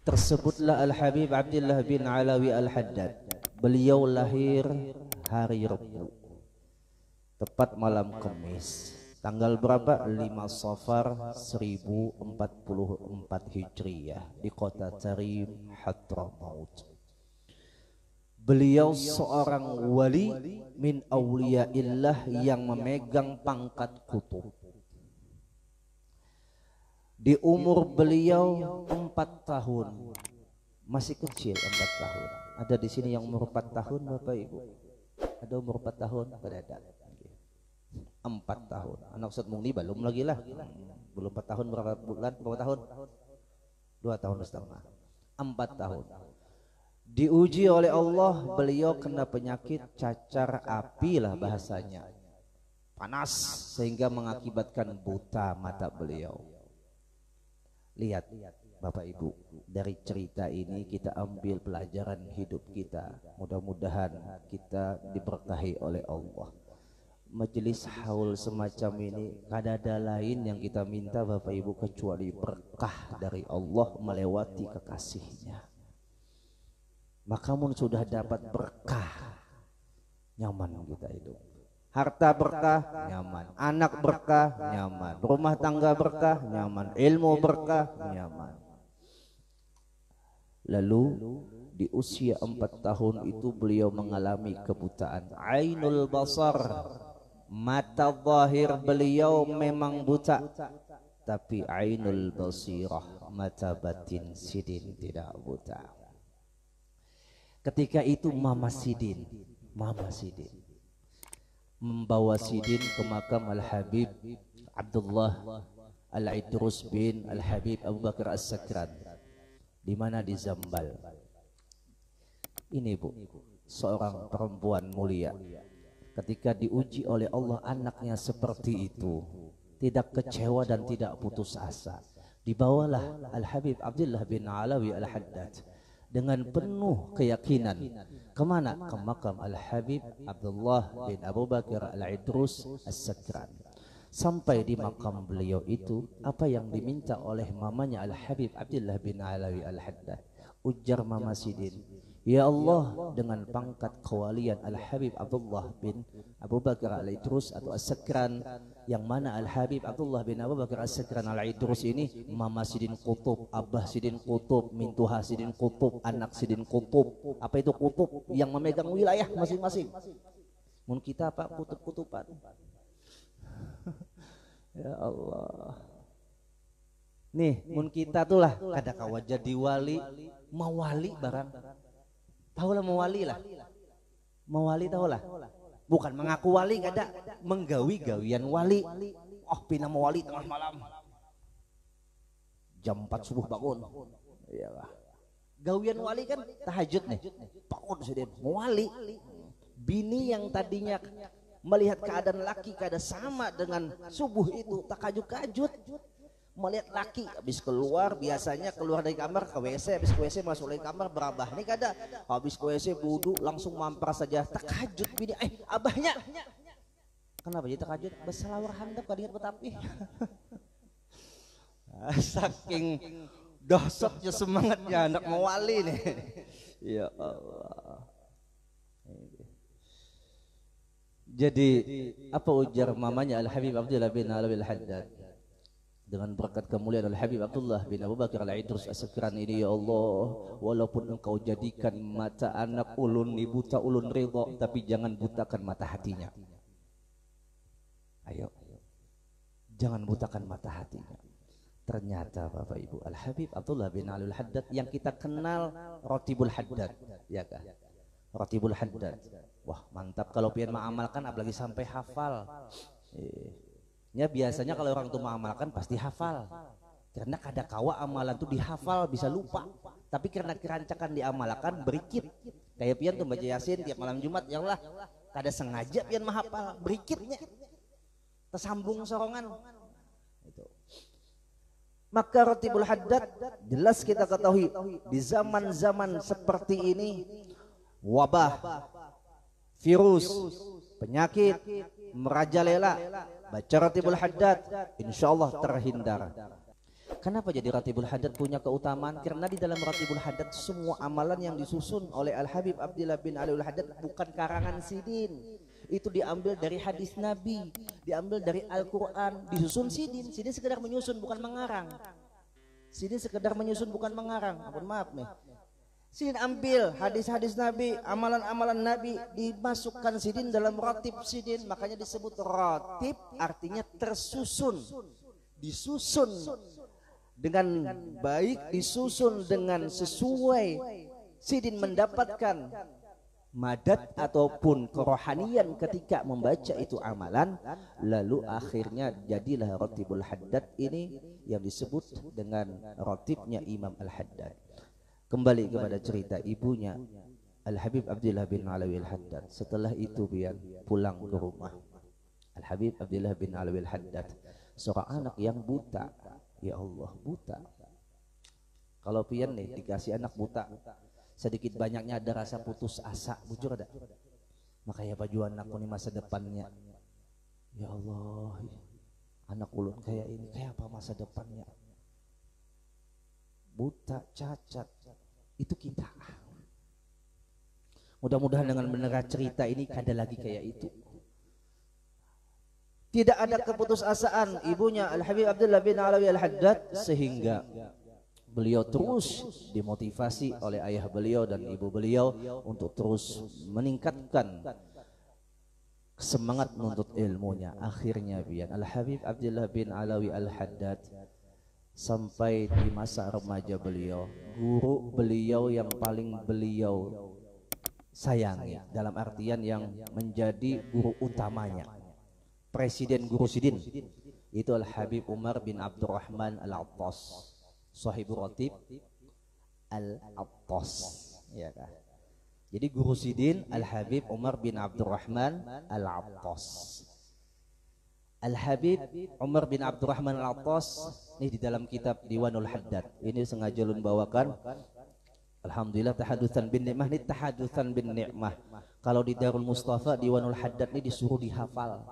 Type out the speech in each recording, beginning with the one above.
Tersebutlah Al-Habib Abdullah bin Alawi Al-Haddad. Beliau lahir hari Rabu, tepat malam Kamis. Tanggal berapa? 5 Safar 1044 Hijriyah di kota Tarim, Hadramaut. Beliau seorang wali min auliyaillah yang memegang pangkat kutub. Di umur beliau 4 tahun, masih kecil 4 tahun. Ada di sini yang umur 4 tahun Bapak Ibu? Ada umur 4 tahun? Ada. 4 tahun. Anak Ustaz Mungni belum lagi lah. Belum 4 tahun, berapa bulan? Berapa tahun? 2 tahun setengah. 4 tahun. Diuji oleh Allah, beliau kena penyakit cacar api lah bahasanya. Panas sehingga mengakibatkan buta mata beliau. Lihat Bapak Ibu, dari cerita ini kita ambil pelajaran hidup kita. Mudah-mudahan kita diberkahi oleh Allah. Majelis haul semacam ini kada ada lain yang kita minta Bapak Ibu kecuali berkah dari Allah melewati kekasihnya. Maka mun sudah dapat berkah, nyaman kita hidup. Harta berkah, nyaman. Anak berkah, nyaman. Rumah tangga berkah, nyaman. Ilmu berkah, nyaman. Lalu di usia 4 tahun itu beliau mengalami kebutaan. Ainul basar, mata zahir beliau memang buta, tapi ainul basirah, mata batin sidin tidak buta. Ketika itu Mama Sidin membawa Sidin ke makam Al-Habib Abdullah Al-Idrus bin Al-Habib Abu Bakar As-Sakran, di mana di Zambal. Ini Bu, seorang perempuan mulia. Ketika diuji oleh Allah anaknya seperti itu, tidak kecewa dan tidak putus asa. Dibawalah Al-Habib Abdullah bin Alawi Al-Haddad dengan penuh keyakinan kemana? Ke makam Al-Habib Abdullah bin Abu Bakar Al-Idrus As-Sakran. Sampai di makam beliau itu, apa yang diminta oleh mamanya Al-Habib Abdullah bin Alawi Al-Haddad? Ujar Mama Sidin, ya Allah, dengan pangkat kewalian Al-Habib Abdullah bin Abu Bakar Al-Idrus atau As-Sakran, yang mana Al-Habib Abdullah bin Abu Bakar As-Sakran Al-Idrus ini Mama Sidin Kutub, Abah Sidin Kutub, Mintuha Sidin Kutub, anak Sidin Kutub. Apa itu kutub? Yang memegang wilayah masing-masing. Mun kita apa? Kutub-kutuban. Ya Allah. Nih, mun kita tuh lah kada kawa jadi wali, mau wali barang. Tahu lah mau wali lah. Mau wali tahu lah. Bukan mengaku wali, kada menggawi gawian wali. Oh, pina mau wali tengah malam. Jam 4 subuh bangun. Iyalah. Gawian wali kan tahajud nih. Bangun sedih mau wali. Bini yang tadinya melihat keadaan laki kada sama dengan subuh itu takajut-kajut. Melihat laki habis keluar, biasanya keluar dari kamar ke WC, habis ke WC masuk lagi kamar berabah. Ini kada habis ke WC wudu langsung mampir saja. Takajut bini, abahnya kenapa jadi takajut? Beselawar handap kadingat betapi. Saking dahsyatnya semangatnya anak mewali nih. Ya Allah. Jadi apa ujar mamanya Al-Habib Abdullah bin Alawi Al-Haddad? Dengan berkat kemuliaan Al-Habib Abdullah bin Abu Bakar Al-Idrus As-Sakran ini, ya Allah, walaupun engkau jadikan mata anak ulun ni buta, ulun ridha, tapi jangan butakan mata hatinya. Ayo, jangan butakan mata hatinya. Ternyata Bapak Ibu, Al-Habib Abdullah bin Alawi Al-Haddad yang kita kenal Ratibul Haddad, ya kan? Ratibul Haddad. Wah, mantap kalau pian mengamalkan, apalagi sampai hafal. Ya biasanya kalau orang itu mengamalkan pasti hafal, karena kada kawa amalan itu dihafal bisa lupa, tapi karena kerancakan diamalkan berikit. Kayak pian tuh baca Yasin tiap malam Jumat, ya Allah kada sengaja pian menghafal berikitnya tersambung sorongan itu. Maka Ratibul Haddad jelas kita ketahui di zaman-zaman seperti ini, wabah, virus, penyakit merajalela, baca Ratibul Haddad, insya Allah terhindar. Kenapa jadi Ratibul Haddad punya keutamaan? Karena di dalam Ratibul Haddad semua amalan yang disusun oleh Al-Habib Abdullah bin Alwi Al-Haddad bukan karangan Sidin. Itu diambil dari hadis Nabi, diambil dari Al-Quran, disusun Sidin. Sidin sekedar menyusun bukan mengarang. Sidin sekedar menyusun bukan mengarang. Ampun maaf nih. Sidin ambil hadis-hadis Nabi, amalan-amalan Nabi, dimasukkan Sidin dalam ratib Sidin. Makanya disebut ratib, artinya tersusun, disusun dengan baik, disusun dengan sesuai. Sidin mendapatkan madat ataupun kerohanian ketika membaca itu amalan, lalu akhirnya jadilah Ratibul Haddad ini yang disebut dengan ratibnya Imam Al-Haddad. Kembali kepada cerita ibunya Al-Habib Abdullah bin Alwi Al-Haddad. Setelah itu pian pulang ke rumah. Al-Habib Abdullah bin Alwi Al-Haddad seorang anak yang buta. Ya Allah, buta. Kalau pian nih dikasih anak buta, sedikit banyaknya ada rasa putus asa, bujur ada. Makanya baju anakku nih masa depannya. Ya Allah, anak ulun kayak ini, kayak apa masa depannya? Buta, cacat, itu kita. Mudah-mudahan dengan mendengar cerita ini kada lagi kayak itu. Tidak ada keputusasaan ibunya Al-Habib Abdullah bin Alwi Al-Haddad, sehingga beliau terus dimotivasi oleh ayah beliau dan ibu beliau untuk terus meningkatkan semangat menuntut ilmunya. Akhirnya biar Al-Habib Abdullah bin Alwi Al-Haddad sampai di masa remaja beliau, guru beliau yang paling beliau sayangi, dalam artian yang menjadi guru utamanya, presiden guru Sidin, itu Al-Habib Umar bin Abdurrahman Al-Attas, Sahibul Ratib Al-Attas, ya kan? Jadi guru Sidin Al-Habib Umar bin Abdurrahman Al-Attas. Al-Habib Umar bin Abdurrahman Al-Attas ini di dalam kitab Diwanul Haddad. Ini sengaja ulun bawakan. Alhamdulillah tahadutsan bin ni'mah, ini tahadutsan bin ni'mah. Kalau di Darul Mustafa Diwanul Haddad ini disuruh dihafal.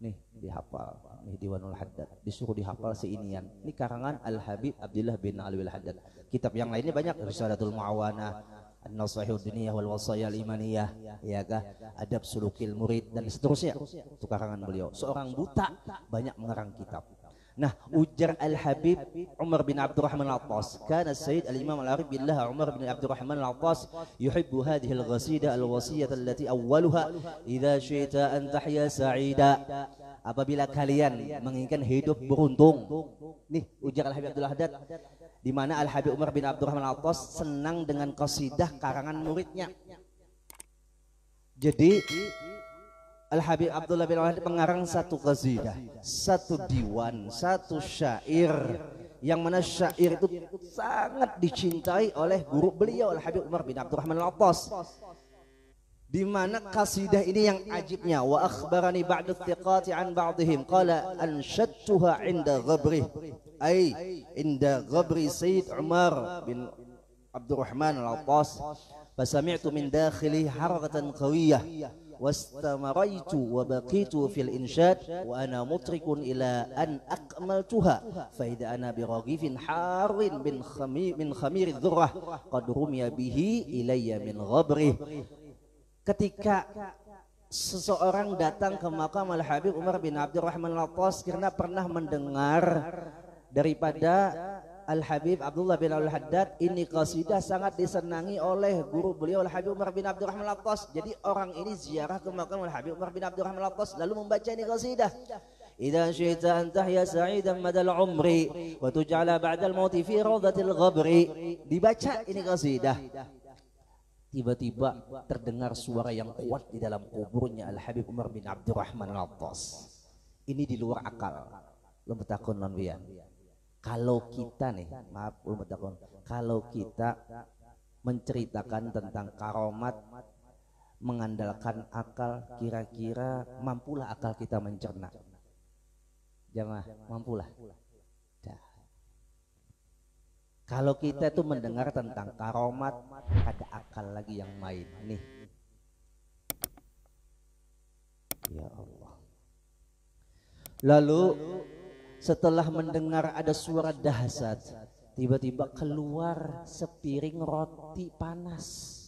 Nih dihafal, nih Diwanul Haddad disuruh dihafal seinian. Ini karangan Al-Habib Abdullah bin Alwi Al-Haddad. Kitab yang lainnya banyak, Risalatul Muawanah, An-Nasihud Diniyah wal Wasaya Al-Imaniyah, ya kah? Adab Sulukil Murid dan seterusnya. Itu karangan beliau. Seorang buta banyak mengarang kitab. Nah, ujar Al-Habib Umar bin Abdurrahman Al-Attas, kana Sayyid Al-Imam Al-Arif billah Umar bin Abdurrahman Al-Attas yuhibbu hadhihi al-ghasida al-wasiyah allati awwaluha idza syi'ta an tahya sa'ida. Apabila kalian menginginkan hidup beruntung. Nih, ujar Al-Habib Abdullah Haddad, di mana Al-Habib Umar bin Abdurrahman Al-Attas senang dengan qasidah karangan muridnya. Jadi Al-Habib Abdullah bin Al-Haddad mengarang satu qasidah, satu diwan, satu syair, yang mana syair itu sangat dicintai oleh guru beliau Al-Habib Umar bin Abdurrahman Al-Attas. Di mana qasidah ini yang ajibnya, wa akhbarani ba'du thiqati an ba'dihim qala anshadtuha inda ghabrih, ay inda ghabri Sayyid Umar bin Abdurrahman Al-Attas, fasami'tu min dakhili harakatan qawiyah واستمريت وبقيت في الإنشاد وأنا مترك إلى أن أكملتها فإذا أنا برغيف حار من خمير الذرة قد رمي به إلي من غبره. Ketika seseorang datang ke makam Al-Habib Umar bin Abdurrahman Al-Attas karena pernah mendengar daripada Al-Habib Abdullah bin Al-Haddad, ini qasidah sangat disenangi oleh guru beliau Al-Habib Umar bin Abdurrahman Al-Attas. Jadi orang ini ziarah ke makam Al-Habib Umar bin Abdurrahman Al-Attas lalu membaca ini qasidah. Idza syi'ta an tahya sa'idan madal umri wa tuj'ala ba'dal mauti fi rawdatil ghabri. Dibaca ini qasidah. Tiba-tiba terdengar suara yang kuat di dalam kuburnya Al-Habib Umar bin Abdurrahman Al-Attas. Ini di luar akal. Lembut takun non bian. Kalau kita nih, maaf ulun takun, kalau kita menceritakan tentang karomat mengandalkan akal, kira-kira mampulah akal kita mencerna? Jamaah, mampulah? Dah. Kalau kita itu mendengar tentang karomat, ada akal lagi yang main nih. Ya Allah. Lalu setelah mendengar ada suara dahsyat, tiba-tiba keluar sepiring roti panas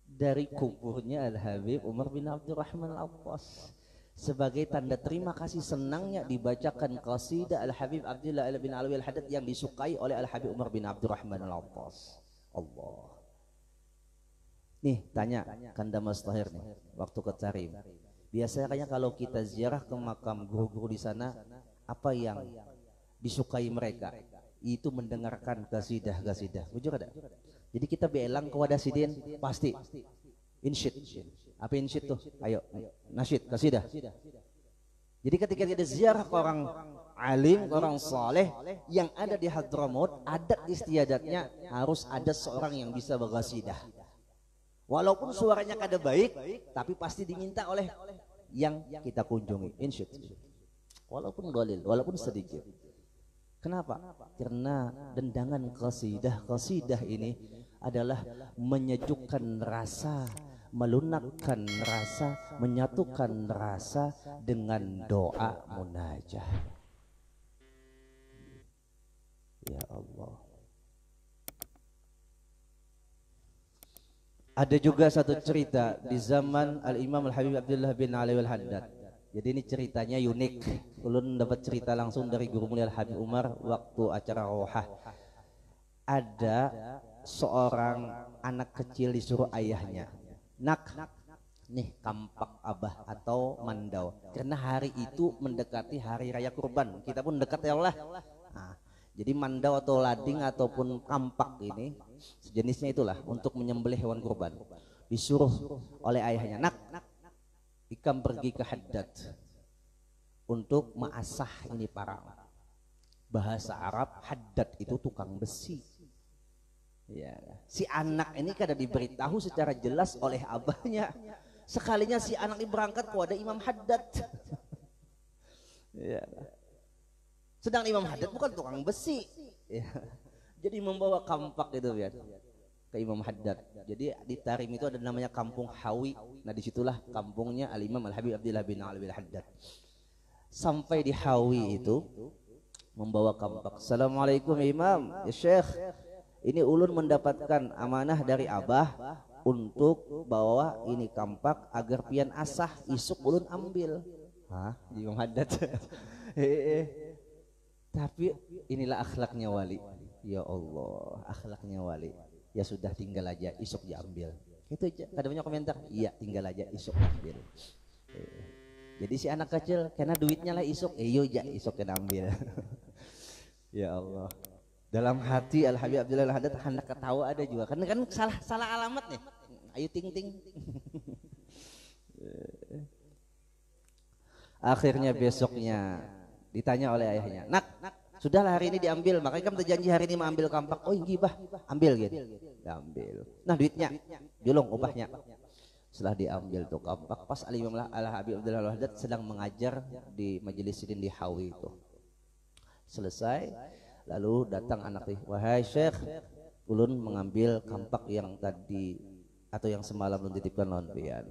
dari kuburnya Al-Habib Umar bin Abdurrahman Al-Attas. Sebagai tanda terima kasih senangnya dibacakan qasidah Al-Habib Abdullah bin Alwi Al-Haddad yang disukai oleh Al-Habib Umar bin Abdurrahman Al-Attas. Allah. Nih tanya Kanda Mas Tahir nih, waktu ke Tarim. Biasanya kalau kita ziarah ke makam guru-guru di sana, apa yang disukai mereka? Itu mendengarkan qasidah-qasidah. Jujur ada? Jadi kita belang ke wadah sidin pasti insyid. Apa insyid tuh? Ayo, nasyid, qasidah. Jadi ketika kita ziarah ke orang alim, ke orang saleh yang ada di Hadramaut, adat istiadatnya harus ada seorang yang bisa berqasidah. Walaupun suaranya kada baik, tapi pasti diminta oleh yang kita kunjungi. Insyid. Walaupun dalil, walaupun sedikit. Kenapa? Karena dendangan qasidah ini adalah menyejukkan rasa, melunakkan rasa, menyatukan rasa dengan doa munajah. Ya Allah. Ada juga satu cerita di zaman Al-Imam Al-Habib Abdullah bin Ali Al-Haddad. Jadi ini ceritanya unik. Ulun dapat cerita langsung dari guru mulia Al-Habib Umar waktu acara rohah. Ada seorang anak kecil disuruh ayahnya, nak, nih kampak abah atau mandau. Karena hari itu mendekati hari raya kurban. Kita pun dekat ya Allah. Nah, jadi mandau atau lading ataupun kampak ini sejenisnya itulah untuk menyembelih hewan kurban. Disuruh oleh ayahnya, nak, ikam pergi ke Haddad untuk mengasah ini parang. Bahasa Arab Haddad itu tukang besi. Ya, si anak ini kada diberitahu secara jelas oleh abahnya. Sekalinya si anak ini berangkat kepada Imam Haddad. Ya. Sedang Imam Haddad bukan tukang besi. Ya. Jadi membawa kampak itu ya ke Imam Haddad. Jadi di Tarim itu ada namanya Kampung Hawi. Nah disitulah kampungnya Al-Imam Al-Habib Abdullah bin Alwi Al-Haddad. Sampai di Hawi itu membawa kampak. Assalamualaikum Imam, ya Syekh. Ini ulun mendapatkan amanah dari abah untuk bawa ini kampak agar pian asah, isuk ulun ambil. Hah? Imam Haddad. Tapi inilah akhlaknya wali. Ya Allah, akhlaknya wali. Ya sudah tinggal aja, isuk diambil. Itu aja. Ada banyak komentar. Iya, tinggal aja, isuk ambil. Jadi si anak kecil karena duitnya lah isuk, yo ya isuk kena ambil. Ya Allah. Dalam hati Al-Habib Abdullah Al-Haddad hendak ketawa ada juga. Karena kan salah alamat nih. Ayo ting ting. Akhirnya besoknya ditanya oleh ayahnya, nak, sudahlah hari ini diambil, makanya kamu terjanji hari ini mau ambil kampak. Oh iya bah, ambil gitu. Diambil. Nah duitnya, julung upahnya. Setelah diambil tuh kampak, pas Al-Imam Al-Habib Abdullah Al-Haddad sedang mengajar di majelis sidin di Hawi itu. Selesai, lalu datang anak nih, wahai Syekh, ulun mengambil kampak yang tadi atau yang semalam ulun titipkan lawan pian.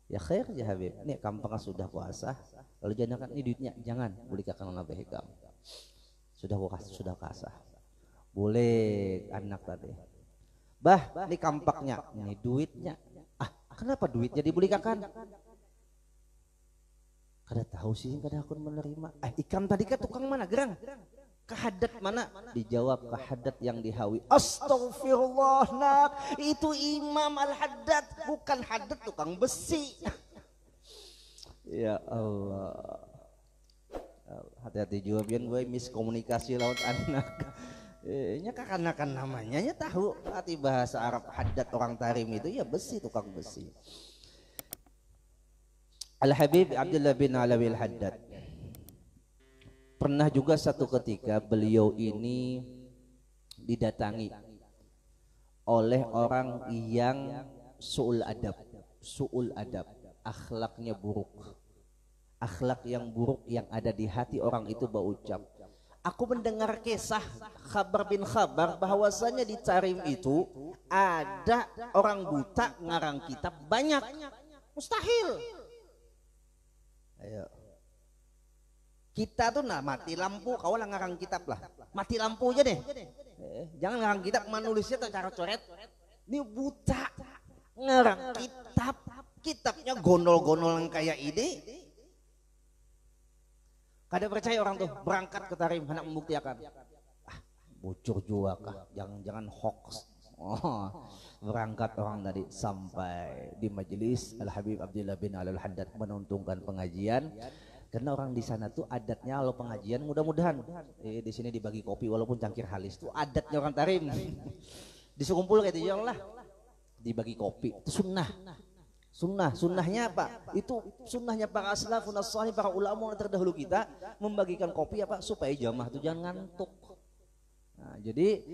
Ya khair ya Habib, ini kampaknya sudah puasa. Lalu jangan ini duitnya, jangan boleh kakak nona behekam. Sudah kasah. Boleh anak tadi. Bah, ini kampaknya, ini duitnya. Ah, kenapa duitnya dibeli kakak? Kada tahu sih, kada aku menerima. Ikam tadi kan tukang mana gerang? Ke Haddad mana? Dijawab ke Haddad yang di Hawi. Astagfirullah nak, itu Imam Al-Haddad, bukan Haddad tukang besi. Ya Allah. Hati-hati juga biar gue miskomunikasi laut anak. Nya kakanakan namanya nya tahu arti bahasa Arab Haddad orang Tarim itu ya besi, tukang besi. Al-Habib Abdullah bin Alwi Al-Haddad. Pernah juga satu ketika beliau ini didatangi oleh orang yang su'ul adab, akhlaknya buruk, akhlak yang buruk yang ada di hati orang itu berucap, aku mendengar kisah Khabar bin Khabar bahwasanya di Tarim itu ada orang buta ngarang kitab banyak, mustahil. Ayo. Kita tuh nah mati lampu, kau lah ngarang kitab lah. Mati lampu aja deh. Jangan ngarang kitab menulisnya tuh cara coret. Ini buta. Ngarang kitab, kitabnya gondol-gondol yang kayak ini. Kada percaya orang tuh berangkat ke Tarim hendak membuktikan. Ah, bocor juga kah? Jangan-jangan hoax. Oh, berangkat orang tadi sampai di majelis Al Habib Abdullah bin Al-Haddad menuntungkan pengajian. Karena orang di sana tuh adatnya kalau pengajian mudah-mudahan di sini dibagi kopi walaupun cangkir halis tuh adatnya orang Tarim. Disukumpul kayak itu lah dibagi kopi itu sunnah. Sunnahnya apa? Itu sunnahnya para salafun as-salih, para ulama yang terdahulu kita membagikan kopi apa supaya jamaah itu jangan ngantuk. Nah, jadi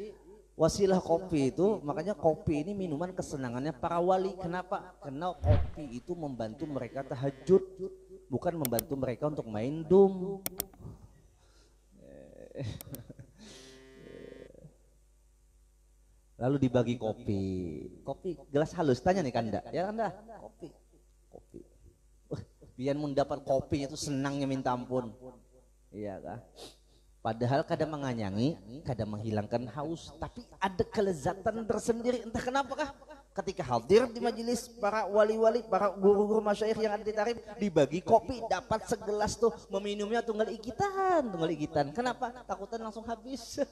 wasilah kopi itu, makanya kopi ini minuman kesenangannya para wali. Kenapa? Karena kopi itu membantu mereka tahajud, bukan membantu mereka untuk main dum. Lalu dibagi kopi gelas halus, tanya nih Kanda, ya Kanda, kopi. Biar mendapat kopinya itu senangnya minta ampun, iya kah? Padahal kadang menganyangi, kadang menghilangkan haus, tapi ada kelezatan tersendiri, entah kenapa kah? Ketika hadir di majelis para wali-wali, para guru-guru masyayikh yang ada di Tarim, dibagi kopi, dapat segelas tuh, meminumnya tunggal igitan. Kenapa? Takutan langsung habis.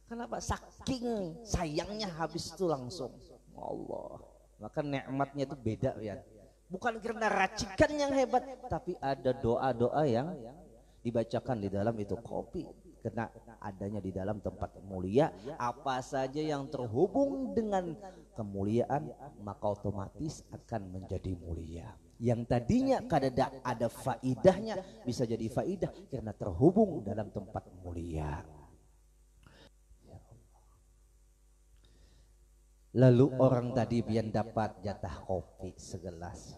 Kenapa? Saking sayangnya habis itu langsung. Allah. Maka nikmatnya itu beda ya. Bukan karena racikan yang hebat, tapi ada doa-doa yang dibacakan di dalam itu kopi. Karena adanya di dalam tempat mulia, apa saja yang terhubung dengan kemuliaan maka otomatis akan menjadi mulia. Yang tadinya kada ada faidahnya bisa jadi faidah karena terhubung dalam tempat mulia. Lalu orang tadi biar dapat jatah kopi segelas,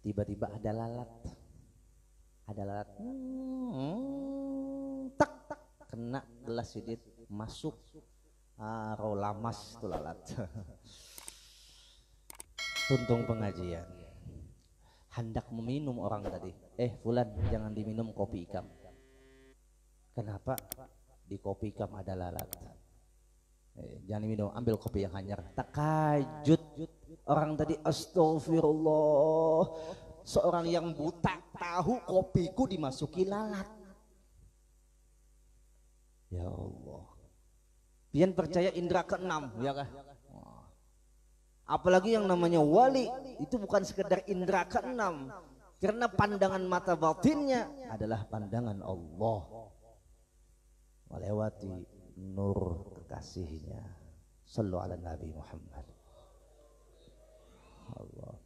tiba-tiba ada lalat, tak kena gelas sidit masuk, lamas tuh lalat. Tuntung pengajian, hendak meminum orang tadi, Fulan jangan diminum kopi ikam. Kenapa? Di kopi ikam ada lalat. Jangan minum, ambil kopi yang hanyar. Takajud orang tadi, astagfirullah, seorang yang buta tahu kopiku dimasuki lalat. Ya Allah, pian percaya indra keenam ya kah? Apalagi yang namanya wali itu bukan sekedar indra keenam, karena pandangan mata batinnya adalah pandangan Allah melewati nur kekasihnya. Sallu ala Nabi Muhammad. Allah.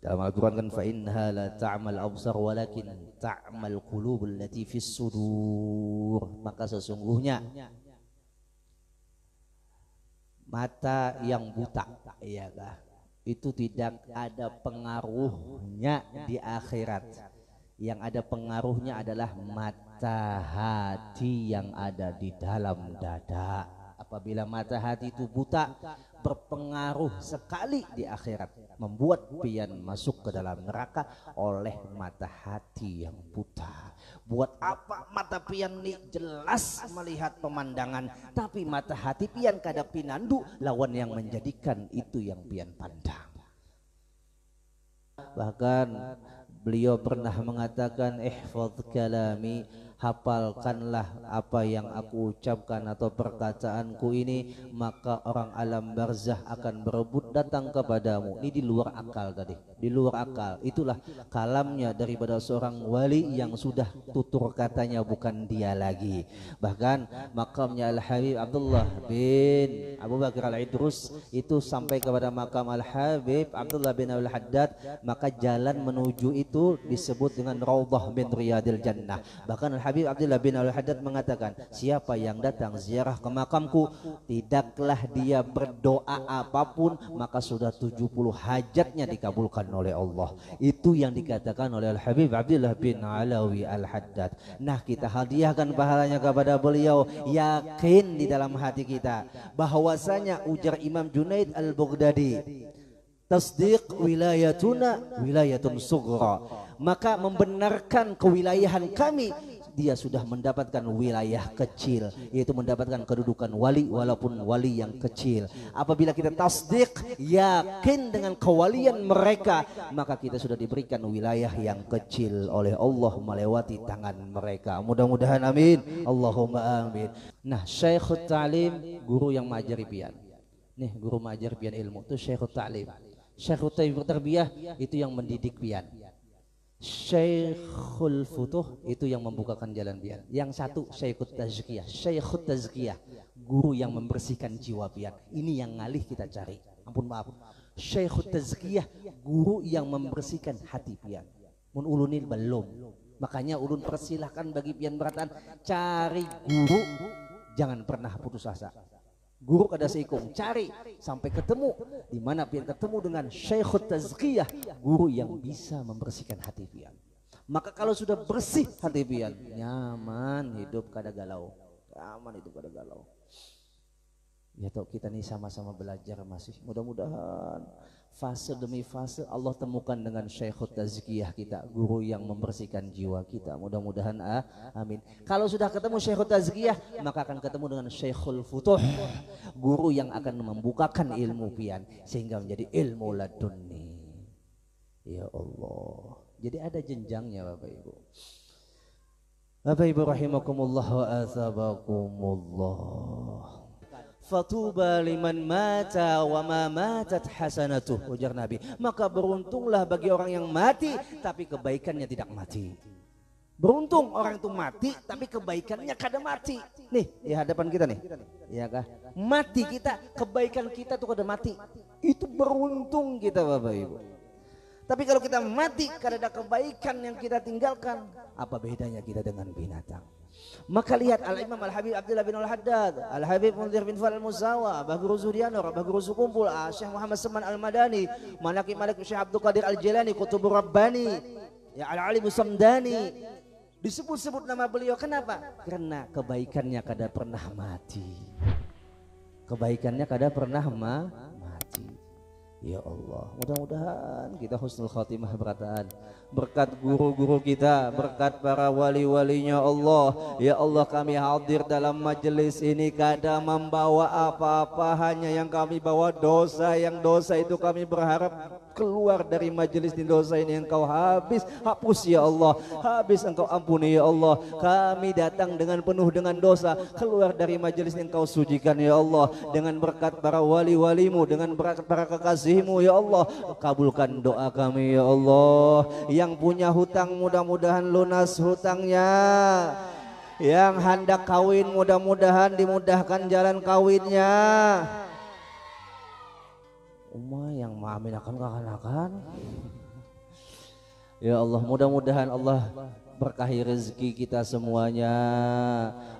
Dalam Al-Quran kan, fa innaha la ta'mal absar walakin ta'mal qulubul lati fis sudur. Maka sesungguhnya mata yang buta, iya kah? Itu tidak ada pengaruhnya di akhirat. Yang ada pengaruhnya adalah mata hati yang ada di dalam dada. Apabila mata hati itu buta, berpengaruh sekali di akhirat, membuat pian masuk ke dalam neraka oleh mata hati yang buta. Buat apa mata pian ini jelas melihat pemandangan, tapi mata hati pian kada pinandu lawan yang menjadikan itu yang pian pandang. Bahkan beliau pernah mengatakan, ihfadz kalami, hafalkanlah apa yang aku ucapkan atau perkataanku ini, maka orang alam barzah akan berebut datang kepadamu. Ini di luar akal tadi, di luar akal. Itulah kalamnya daripada seorang wali yang sudah tutur katanya bukan dia lagi. Bahkan makamnya Al-Habib Abdullah bin Abu Bakar Al-Idrus itu sampai kepada makam Al-Habib Abdullah bin Al-Haddad, maka jalan menuju itu disebut dengan Raudhah bin Riyadil Jannah. Bahkan Habib Abdullah bin Al-Haddad mengatakan, siapa yang datang ziarah ke makamku, tidaklah dia berdoa apapun, maka sudah 70 hajatnya dikabulkan oleh Allah. Itu yang dikatakan oleh Al-Habib Abdullah bin Alawi Al-Haddad. Nah, kita hadiahkan pahalanya kepada beliau. Yakin di dalam hati kita bahwasanya ujar Imam Junaid Al-Baghdadi, tasdiq wilayatuna wilayatun sughra, maka membenarkan kewilayahan kami, dia sudah mendapatkan wilayah kecil, yaitu mendapatkan kedudukan wali walaupun wali yang kecil. Apabila kita tasdik, yakin dengan kewalian mereka, maka kita sudah diberikan wilayah yang kecil oleh Allah melewati tangan mereka. Mudah-mudahan amin. Allahumma amin. Nah, Syekhut Ta'lim, guru yang mengajari pian. Nih, guru mengajari pian ilmu itu Syekhut Ta'lim. Syekhut Tarbiyah itu yang mendidik pian. Syekhul Futuh itu yang membukakan jalan pian. Yang satu Syekhut Tazkiyah. Syekhut Tazkiyah, guru yang membersihkan jiwa pian. Ini yang ngalih kita cari. Ampun maaf. Syekhut Tazkiyah, guru yang membersihkan hati pian. Mun ulunil belum. Makanya ulun persilahkan bagi pian berataan, cari guru, jangan pernah putus asa. Guru kada seikung, cari sampai ketemu. Di mana pian ketemu dengan Syekhut Tazkiyah, guru yang bisa membersihkan hati pian. Maka kalau sudah bersih hati pian, nyaman hidup kada galau. Nyaman hidup kada galau. Ya toh, kita nih sama-sama belajar masih. Mudah-mudahan fase demi fase Allah temukan dengan Syekhut Tazkiyah kita, guru yang membersihkan jiwa kita. Mudah-mudahan amin. Kalau sudah ketemu Syekhut Tazkiyah, maka akan ketemu dengan Syekhul Futuh, guru yang akan membukakan ilmu pian sehingga menjadi ilmu laduni. Ya Allah. Jadi ada jenjangnya Bapak Ibu. Bapak Ibu rahimakumullah wa athabakumullah. Fatuba liman mata wa ma matat hasanatuh, ujar Nabi. Maka beruntunglah bagi orang yang mati tapi kebaikannya tidak mati. Beruntung orang itu mati tapi kebaikannya kada mati. Nih di hadapan kita nih, ya kah? Mati kita, kebaikan kita tuh kada mati. Itu beruntung kita Bapak Ibu. Tapi kalau kita mati kada ada kebaikan yang kita tinggalkan, apa bedanya kita dengan binatang? Maka lihat Al-Imam Al-Habib Abdullah bin Al-Haddad, Al-Habib Munzir bin Fal Al-Muzawa, Bah Guru Zuhdianur, Bah Guru Sukumpul, Syekh Muhammad Saman Al-Madani, Malaki Malik Syekh Abdul Qadir Al-Jilani, Qutubur Rabbani, ya Al-Alim Samdani. Disebut-sebut nama beliau, kenapa? Karena kebaikannya kada pernah mati. Kebaikannya kada pernah mati. Ya Allah, mudah-mudahan kita husnul khatimah berataan. Berkat guru-guru kita, berkat para wali-walinya Allah. Ya Allah, kami hadir dalam majelis ini kada membawa apa-apa, hanya yang kami bawa dosa. Yang dosa itu kami berharap keluar dari majelis di dosa ini Engkau hapus ya Allah, habis Engkau ampuni ya Allah. Kami datang dengan penuh dengan dosa, keluar dari majelis ini Engkau sucikan ya Allah. Dengan berkat para wali-walimu, dengan berkat para kekasihmu ya Allah, kabulkan doa kami ya Allah. Yang punya hutang mudah-mudahan lunas hutangnya. Yang hendak kawin mudah-mudahan dimudahkan jalan kawinnya. Yang mengaminakan kakak-kakak. Ya Allah, mudah-mudahan Allah berkahi rezeki kita semuanya.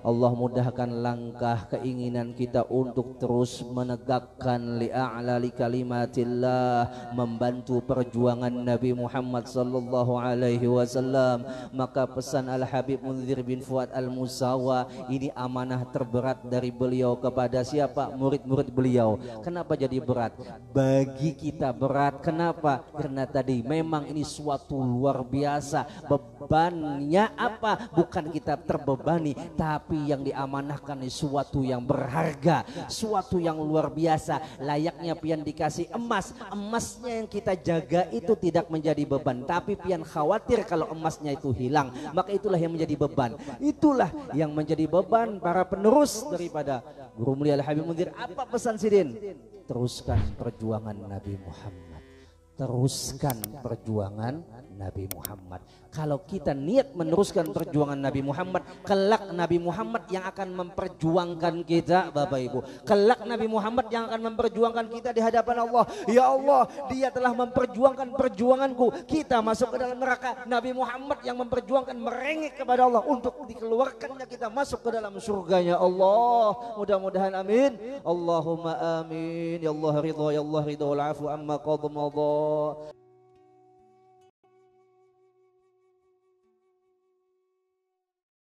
Allah mudahkan langkah keinginan kita untuk terus menegakkan li'a'lali kalimatillah, membantu perjuangan Nabi Muhammad sallallahu alaihi wasallam. Maka pesan Al-Habib Munzir bin Fuad Al-Musawa ini amanah terberat dari beliau kepada siapa? Murid-murid beliau. Kenapa jadi berat? Bagi kita berat. Kenapa? Karena tadi memang ini suatu luar biasa. Bebannya apa? Bukan kita terbebani, tapi yang diamanahkan sesuatu yang berharga, suatu yang luar biasa. Layaknya pian dikasih emas, emasnya yang kita jaga itu tidak menjadi beban, tapi pian khawatir kalau emasnya itu hilang, maka itulah yang menjadi beban. Itulah yang menjadi beban para penerus daripada Guru Mulia Al-Habib Munzir. Apa pesan Sidin? Teruskan perjuangan Nabi Muhammad. Teruskan perjuangan Nabi Muhammad. Kalau kita niat meneruskan perjuangan Nabi Muhammad, kelak Nabi Muhammad yang akan memperjuangkan kita Bapak Ibu. Kelak Nabi Muhammad yang akan memperjuangkan kita di hadapan Allah. Ya Allah, dia telah memperjuangkan perjuanganku. Kita masuk ke dalam neraka, Nabi Muhammad yang memperjuangkan, merengek kepada Allah untuk dikeluarkannya kita masuk ke dalam surganya Allah. Mudah-mudahan amin. Allahumma amin. Ya Allah ridha, ya Allah ridha wal afu amma qad madha.